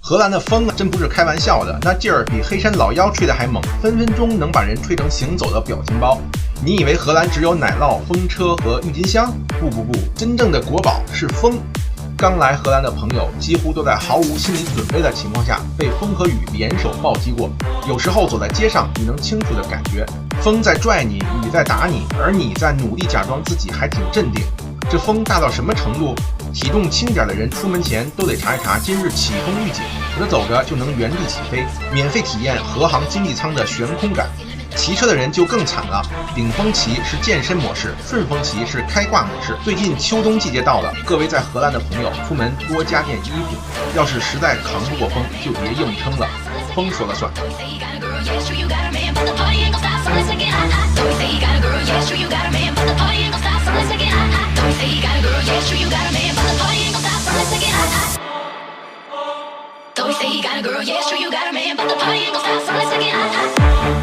荷兰的风真不是开玩笑的，那劲儿比黑山老妖吹的还猛，分分钟能把人吹成行走的表情包。你以为荷兰只有奶酪、风车和郁金香？不，真正的国宝是风。刚来荷兰的朋友几乎都在毫无心理准备的情况下被风和雨联手暴击过。有时候走在街上，你能清楚地感觉风在拽你，雨在打你，而你在努力假装自己还挺镇定。这风大到什么程度？体重轻点的人出门前都得查一查今日起风预警，否则走着就能原地起飞，免费体验荷航经济舱的悬空感。骑车的人就更惨了，顶风骑是健身模式，顺风骑是开挂模式。最近秋冬季节到了，各位在荷兰的朋友出门多加件衣服，要是实在扛不过风，就别硬撑了，风说了算。Don't say you got a girl, yeah, sure you got a man, but the party ain't gonna stop, so let's take it hot.